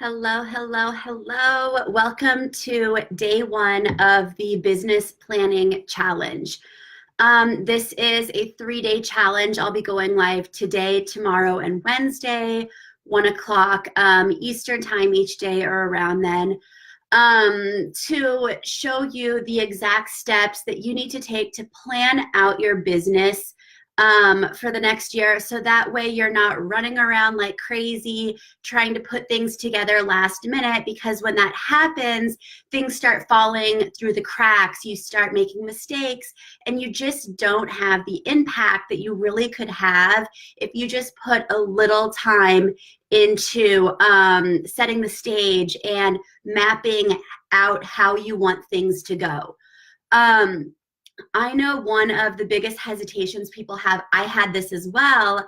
Hello, hello, hello. Welcome to day one of the Business Planning Challenge. This is a 3-day challenge. I'll be going live today, tomorrow, and Wednesday, 1 o'clock Eastern time each day or around then, to show you the exact steps that you need to take to plan out your business for the next year. So that way you're not running around like crazy trying to put things together last minute, because when that happens, things start falling through the cracks. You start making mistakes and you just don't have the impact that you really could have if you just put a little time into setting the stage and mapping out how you want things to go. I know one of the biggest hesitations people have, I had this as well,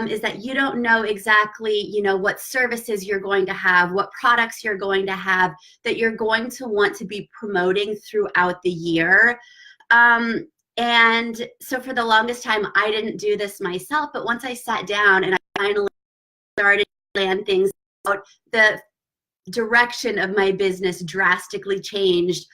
is that you don't know exactly, what services you're going to have, what products you're going to have, that you're going to want to be promoting throughout the year. And so for the longest time, I didn't do this myself, but once I sat down and I finally started to plan things out, the direction of my business drastically changed.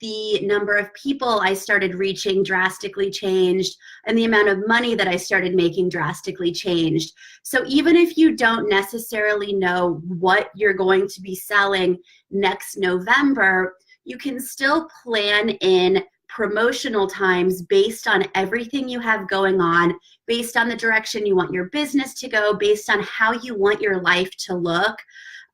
The number of people I started reaching drastically changed, and the amount of money that I started making drastically changed. So even if you don't necessarily know what you're going to be selling next November, you can still plan in promotional times based on everything you have going on, based on the direction you want your business to go, based on how you want your life to look.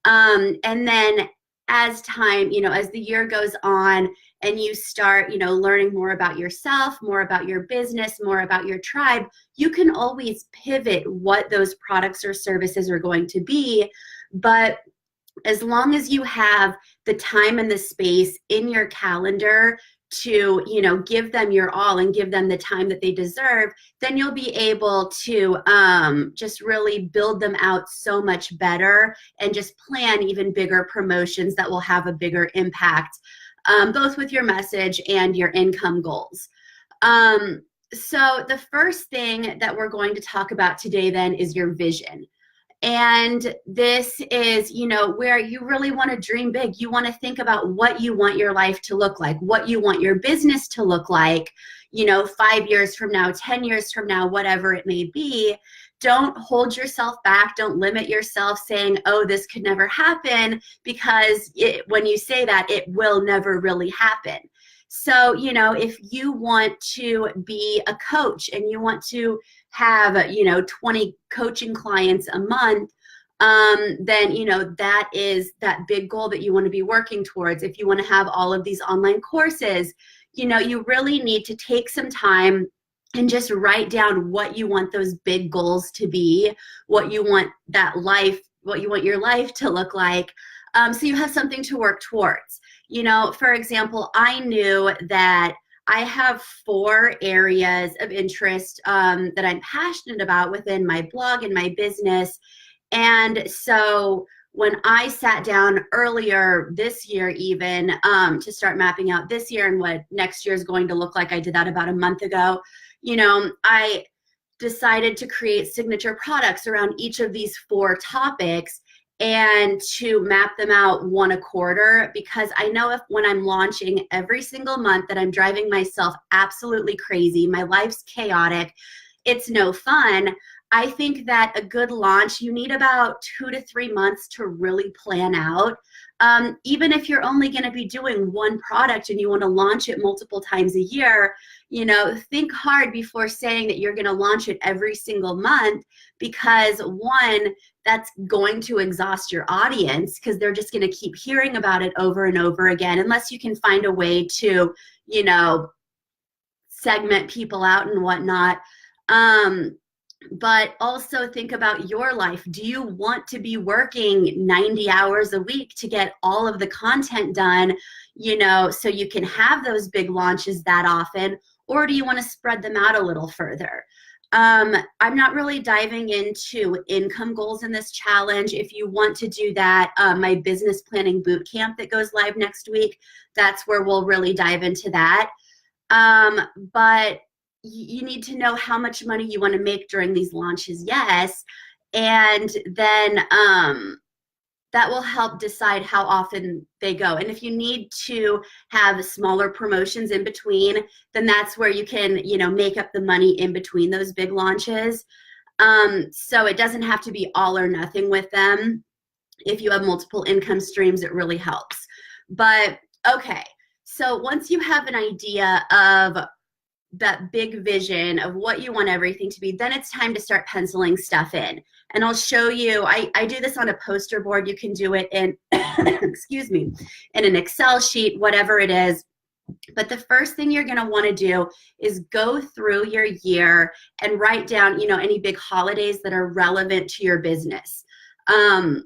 And then as time, as the year goes on and you start, learning more about yourself, more about your business, more about your tribe, you can always pivot what those products or services are going to be. But as long as you have the time and the space in your calendar to, give them your all and give them the time that they deserve, then you'll be able to just really build them out so much better and just plan even bigger promotions that will have a bigger impact, both with your message and your income goals. So the first thing that we're going to talk about today then is your vision. And this is, where you really want to dream big. You want to think about what you want your life to look like, what you want your business to look like, 5 years from now, 10 years from now, whatever it may be. Don't hold yourself back. Don't limit yourself saying, oh, this could never happen, because when you say that, it will never really happen. So, if you want to be a coach and you want to have, 20 coaching clients a month, then, that is that big goal that you want to be working towards. If you want to have all of these online courses, you really need to take some time and just write down what you want those big goals to be, what you want your life to look like, so you have something to work towards. For example, I knew that I have 4 areas of interest that I'm passionate about within my blog and my business. And so when I sat down earlier this year, even to start mapping out this year and what next year is going to look like, I did that about a month ago. I decided to create signature products around each of these 4 topics and to map them out 1 a quarter, because I know if when I'm launching every single month that I'm driving myself absolutely crazy, my life's chaotic, it's no fun. I think that a good launch, you need about 2 to 3 months to really plan out. Even if you're only going to be doing 1 product and you want to launch it multiple times a year, think hard before saying that you're going to launch it every single month, because 1, that's going to exhaust your audience, because they're just going to keep hearing about it over and over again, unless you can find a way to, segment people out and whatnot. But also think about your life. Do you want to be working 90 hours a week to get all of the content done, so you can have those big launches that often? Or do you want to spread them out a little further? I'm not really diving into income goals in this challenge. If you want to do that, my business planning boot camp that goes live next week, that's where we'll really dive into that. But you need to know how much money you want to make during these launches, yes. And then that will help decide how often they go. And if you need to have smaller promotions in between, then that's where you can, you know, make up the money in between those big launches. So it doesn't have to be all or nothing with them. If you have multiple income streams, it really helps. But okay, so once you have an idea of that big vision of what you want everything to be, then it's time to start penciling stuff in. And I'll show you, I do this on a poster board. You can do it in, excuse me, in an Excel sheet, whatever it is. But the first thing you're going to want to do is go through your year and write down, you know, any big holidays that are relevant to your business. And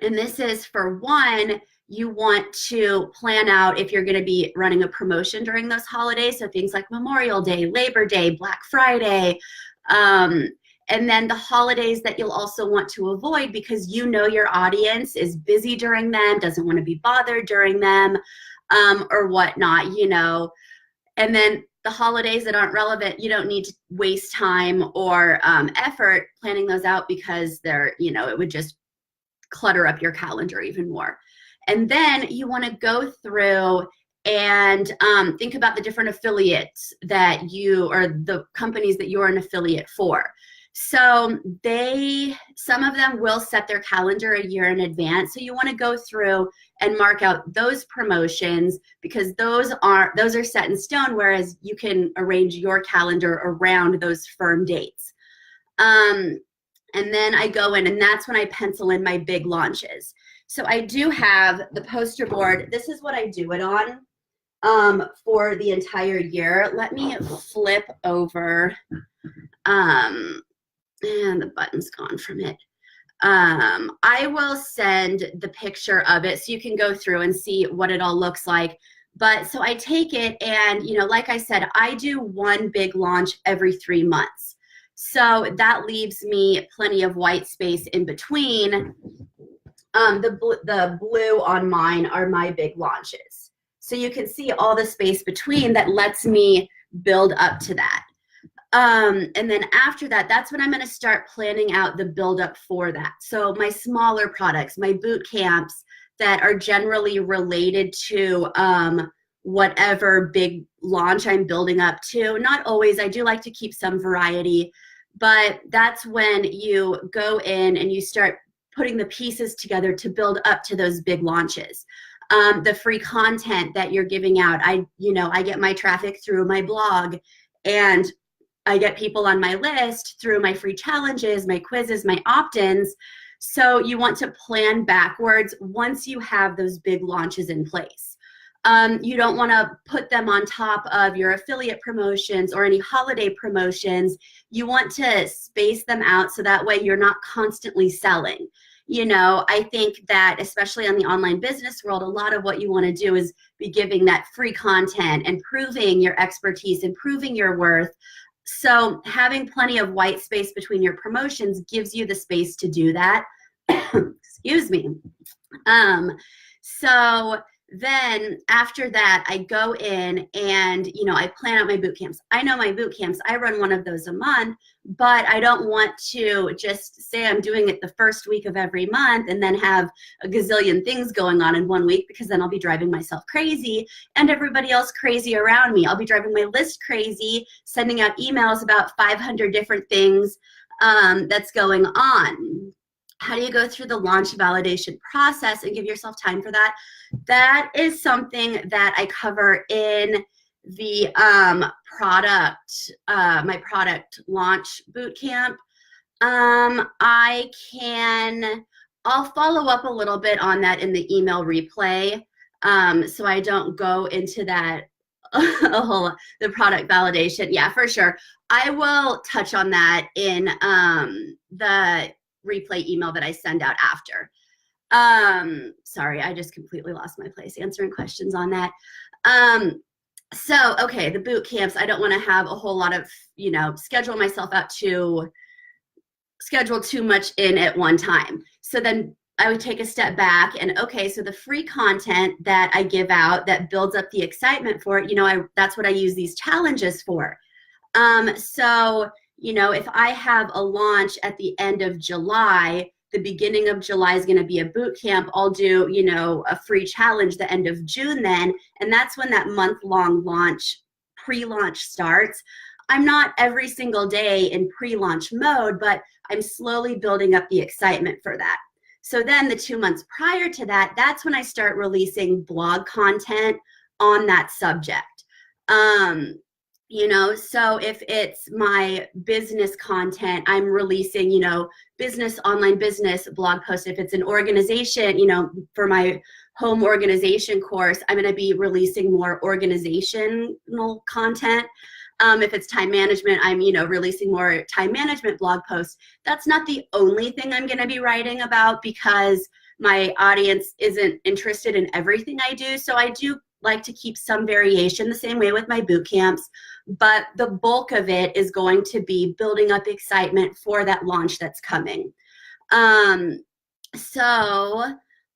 this is, for one, you want to plan out if you're going to be running a promotion during those holidays. So things like Memorial Day, Labor Day, Black Friday, and then the holidays that you'll also want to avoid because you know your audience is busy during them, doesn't want to be bothered during them, or whatnot, you know. And then the holidays that aren't relevant, you don't need to waste time or effort planning those out because they're, you know, it would just clutter up your calendar even more. And then you want to go through and think about the different affiliates that you, or the companies that you're an affiliate for. So some of them will set their calendar a year in advance. So you want to go through and mark out those promotions because those are set in stone, whereas you can arrange your calendar around those firm dates. And then I go in, and that's when I pencil in my big launches. So I do have the poster board. This is what I do it on for the entire year. Let me flip over. And the button's gone from it. I will send the picture of it so you can go through and see what it all looks like. But so I take it and, you know, like I said, I do one big launch every 3 months. So that leaves me plenty of white space in between. The blue on mine are my big launches. So you can see all the space between that lets me build up to that. And then after that, that's when I'm going to start planning out the build up for that. So my smaller products, my boot camps that are generally related to whatever big launch I'm building up to. Not always, I do like to keep some variety, but that's when you go in and you start putting the pieces together to build up to those big launches. The free content that you're giving out, I get my traffic through my blog, and I get people on my list through my free challenges, my quizzes, my opt-ins. So you want to plan backwards once you have those big launches in place. You don't want to put them on top of your affiliate promotions or any holiday promotions. You want to space them out so that way you're not constantly selling. You know, I think that especially on the online business world, a lot of what you want to do is be giving that free content, improving your expertise, improving your worth. So having plenty of white space between your promotions gives you the space to do that. Excuse me. So then after that, I go in and, you know, I plan out my boot camps. I know my boot camps, I run one of those a month, but I don't want to just say I'm doing it the first week of every month and then have a gazillion things going on in 1 week, because then I'll be driving myself crazy and everybody else crazy around me. I'll be driving my list crazy, sending out emails about 500 different things that's going on. How do you go through the launch validation process and give yourself time for that? That is something that I cover in the my product launch bootcamp. I'll follow up a little bit on that in the email replay, so I don't go into that the product validation. Yeah, for sure. I will touch on that in the replay email that I send out after. Sorry, I just completely lost my place answering questions on that. So, okay, the boot camps, I don't want to have a whole lot of, you know, schedule myself out to schedule too much in at one time. So then I would take a step back and, okay, so the free content that I give out that builds up the excitement for it, you know, that's what I use these challenges for. So, you know, if I have a launch at the end of July the beginning of July is going to be a boot camp. I'll do, you know, a free challenge the end of June then. And that's when that month-long launch, pre-launch starts. I'm not every single day in pre-launch mode, but I'm slowly building up the excitement for that. So then the 2 months prior to that, that's when I start releasing blog content on that subject. You know, so if it's my business content, I'm releasing, you know, online business blog posts. If it's an organization, you know, for my home organization course, I'm going to be releasing more organizational content. If it's time management, I'm, you know, releasing more time management blog posts. That's not the only thing I'm going to be writing about, because my audience isn't interested in everything I do. So I do like to keep some variation, the same way with my boot camps, but the bulk of it is going to be building up excitement for that launch that's coming. So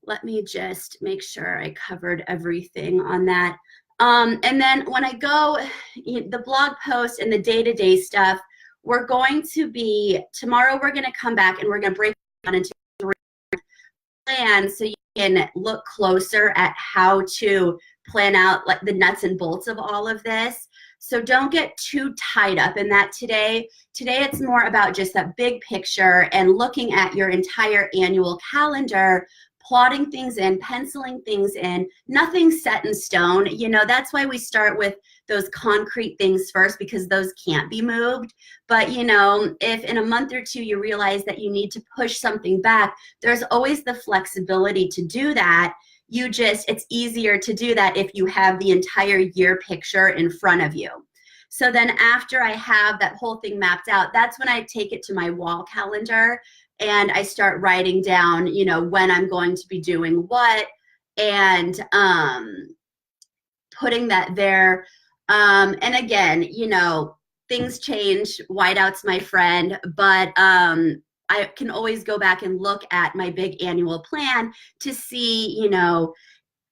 let me just make sure I covered everything on that. And then when I go, the blog post and the day-to-day stuff, we're going to be, tomorrow we're going to come back and we're going to break down into 3 plans so you can look closer at how to plan out like the nuts and bolts of all of this. So don't get too tied up in that today. Today it's more about just that big picture and looking at your entire annual calendar, plotting things in, penciling things in, nothing set in stone. You know, that's why we start with those concrete things first, because those can't be moved. But, you know, if in a month or 2 you realize that you need to push something back, there's always the flexibility to do that. It's easier to do that if you have the entire year picture in front of you. So then after I have that whole thing mapped out, that's when I take it to my wall calendar and I start writing down, you know, when I'm going to be doing what, and putting that there. And again, you know, things change. Whiteout's my friend, but I can always go back and look at my big annual plan to see, you know,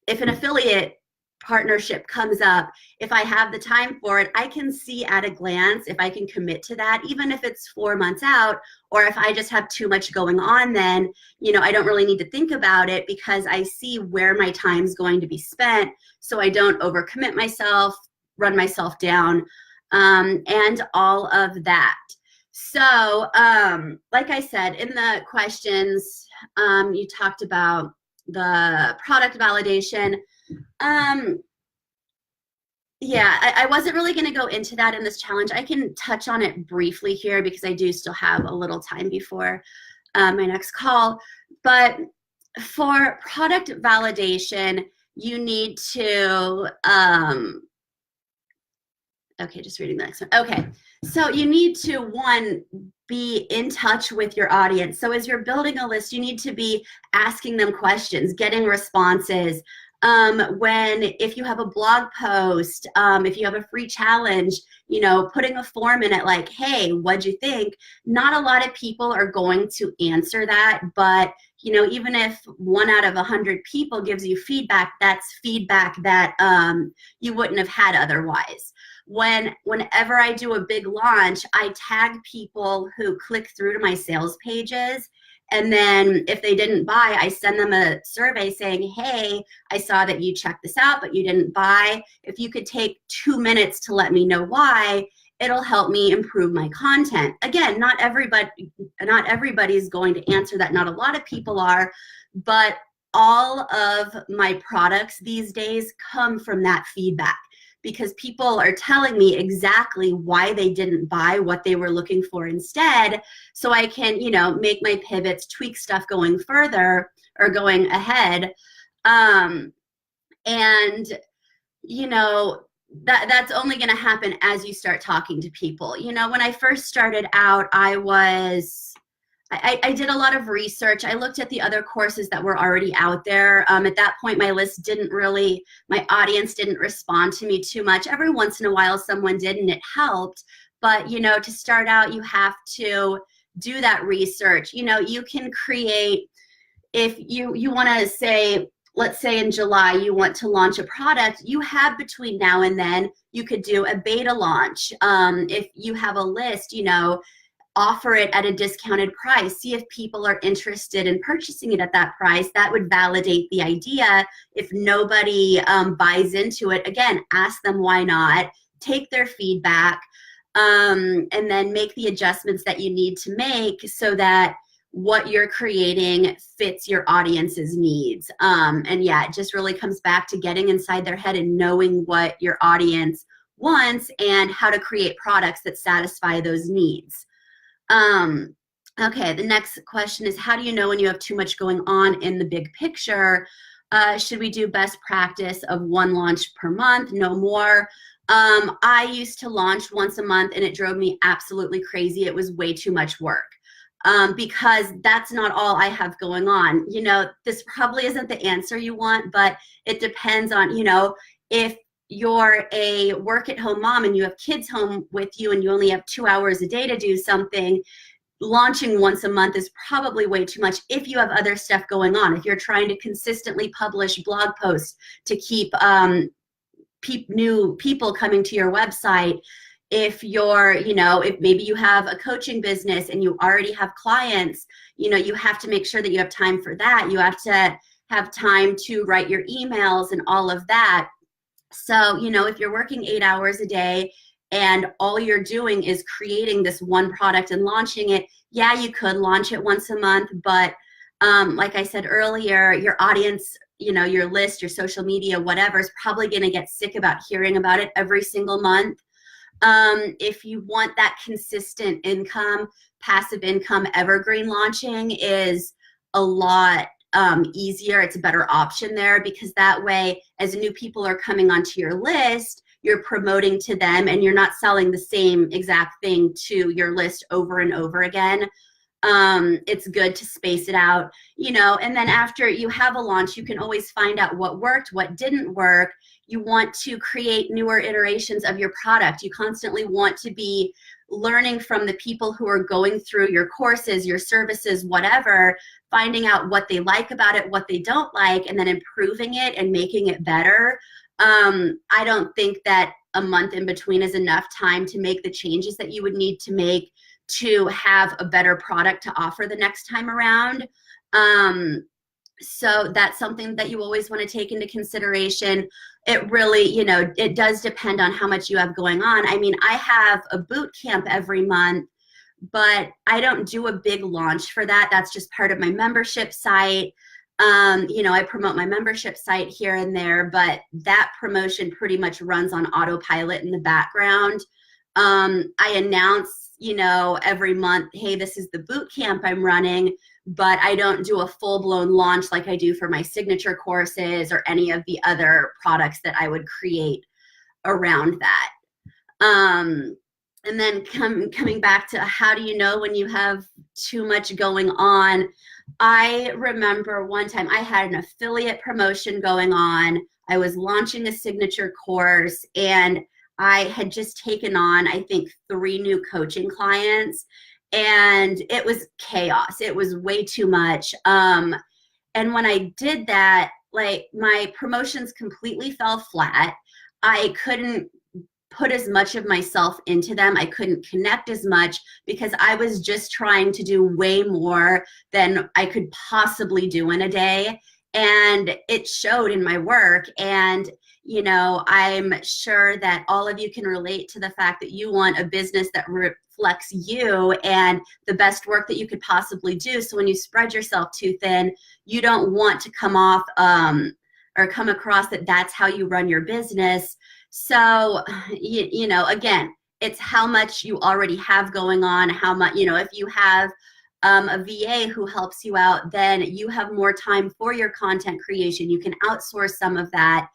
if an affiliate partnership comes up, if I have the time for it, I can see at a glance if I can commit to that, even if it's 4 months out, or if I just have too much going on, then, you know, I don't really need to think about it because I see where my time's going to be spent, so I don't overcommit myself, run myself down, and all of that. So, like I said, in the questions, you talked about the product validation. Yeah, I wasn't really going to go into that in this challenge. I can touch on it briefly here because I do still have a little time before my next call. But for product validation, you need to, okay, just reading the next one. Okay, so you need to, 1, be in touch with your audience. So as you're building a list, you need to be asking them questions, getting responses. If you have a blog post, if you have a free challenge, you know, putting a form in it like, hey, what'd you think? Not a lot of people are going to answer that, but, you know, even if 1 out of 100 people gives you feedback, that's feedback that you wouldn't have had otherwise. Whenever I do a big launch, I tag people who click through to my sales pages. And then if they didn't buy, I send them a survey saying, hey, I saw that you checked this out, but you didn't buy. If you could take 2 minutes to let me know why, it'll help me improve my content. Again, not everybody's going to answer that. Not a lot of people are, but all of my products these days come from that feedback, because people are telling me exactly why they didn't buy what they were looking for instead, so I can, you know, make my pivots, tweak stuff going further or going ahead. And, you know, that's only going to happen as you start talking to people. You know, when I first started out, I did a lot of research. I looked at the other courses that were already out there. At that point, my audience didn't respond to me too much. Every once in a while, someone did, and it helped. But, you know, to start out, you have to do that research. You know, you can create, if you want to say, let's say in July, you want to launch a product, you have between now and then, you could do a beta launch. If you have a list, you know, offer it at a discounted price. See if people are interested in purchasing it at that price. That would validate the idea. If nobody buys into it, again, ask them why not, take their feedback, and then make the adjustments that you need to make so that what you're creating fits your audience's needs. And yeah, it just really comes back to getting inside their head and knowing what your audience wants and how to create products that satisfy those needs. Okay, the next question is, how do you know when you have too much going on in the big picture? Should we do best practice of one launch per month, no more? I used to launch once a month and it drove me absolutely crazy. It was way too much work. Because that's not all I have going on. You know, this probably isn't the answer you want, but it depends on, you know, if you're a work-at-home mom and you have kids home with you and you only have 2 hours a day to do something, launching once a month is probably way too much if you have other stuff going on. If you're trying to consistently publish blog posts to keep new people coming to your website, if you're, you know, if maybe you have a coaching business and you already have clients, you know, you have to make sure that you have time for that. You have to have time to write your emails and all of that. So, you know, if you're working 8 hours a day and all you're doing is creating this one product and launching it, yeah, you could launch it once a month. But like I said earlier, your audience, you know, your list, your social media, whatever, is probably going to get sick about hearing about it every single month. If you want that consistent income, passive income, evergreen launching is a lot easier. It's a better option there, because that way, as new people are coming onto your list, you're promoting to them and you're not selling the same exact thing to your list over and over again. It's good to space it out, you know, and then after you have a launch, you can always find out what worked, what didn't work. You want to create newer iterations of your product. You constantly want to be learning from the people who are going through your courses, your services, whatever, finding out what they like about it, what they don't like, and then improving it and making it better. I don't think that a month in between is enough time to make the changes that you would need to make to have a better product to offer the next time around. So that's something that you always want to take into consideration. It really, you know, it does depend on how much you have going on. I mean, I have a boot camp every month, but I don't do a big launch for that. That's just part of my membership site. You know, I promote my membership site here and there, but that promotion pretty much runs on autopilot in the background. I announce, you know, every month, hey, this is the boot camp I'm running, but I don't do a full-blown launch like I do for my signature courses or any of the other products that I would create around that. And then coming back to how do you know when you have too much going on? I remember one time I had an affiliate promotion going on. I was launching a signature course and I had just taken on, I think, 3 new coaching clients, and it was chaos. It was way too much. And when I did that, like, my promotions completely fell flat. I couldn't put as much of myself into them. I couldn't connect as much because I was just trying to do way more than I could possibly do in a day. And it showed in my work. And you know, I'm sure that all of you can relate to the fact that you want a business that reflects you and the best work that you could possibly do. So when you spread yourself too thin, you don't want to come off or come across that that's how you run your business. So, you know, again, it's how much you already have going on, how much, you know, if you have a VA who helps you out, then you have more time for your content creation. You can outsource some of that.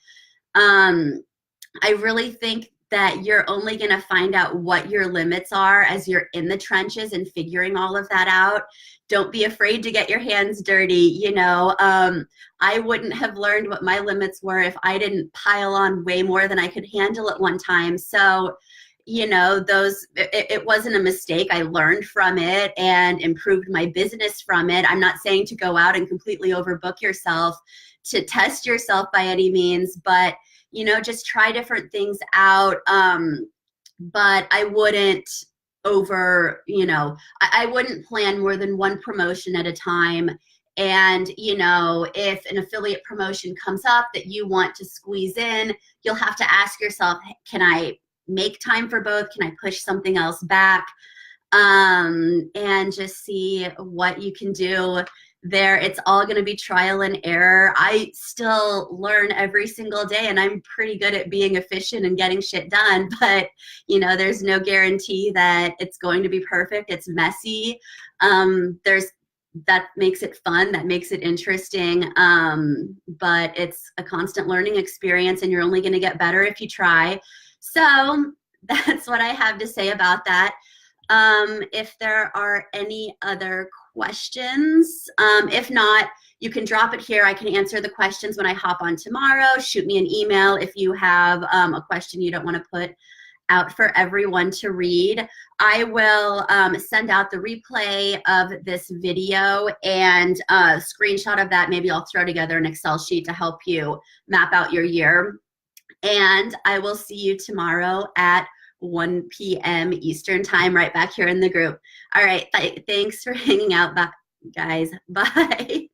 I really think that you're only going to find out what your limits are as you're in the trenches and figuring all of that out. Don't be afraid to get your hands dirty. You know, I wouldn't have learned what my limits were if I didn't pile on way more than I could handle at one time. So, you know, it wasn't a mistake. I learned from it and improved my business from it. I'm not saying to go out and completely overbook yourself, to test yourself by any means, but you know, just try different things out. But I wouldn't over, you know, I wouldn't plan more than one promotion at a time. And, you know, if an affiliate promotion comes up that you want to squeeze in, you'll have to ask yourself, can I make time for both? Can I push something else back? And just see what you can do there. It's all going to be trial and error. I still learn every single day, and I'm pretty good at being efficient and getting shit done, but you know, there's no guarantee that it's going to be perfect. It's messy. There's that makes it fun, that makes it interesting, but it's a constant learning experience, and you're only going to get better if you try. So that's what I have to say about that. If there are any other questions, if not, you can drop it here. I can answer the questions when I hop on tomorrow. Shoot me an email if you have a question you don't want to put out for everyone to read. I will send out the replay of this video and a screenshot of that. Maybe I'll throw together an Excel sheet to help you map out your year. And I will see you tomorrow at 1 p.m. Eastern time, right back here in the group. All right, thanks for hanging out, guys. Bye.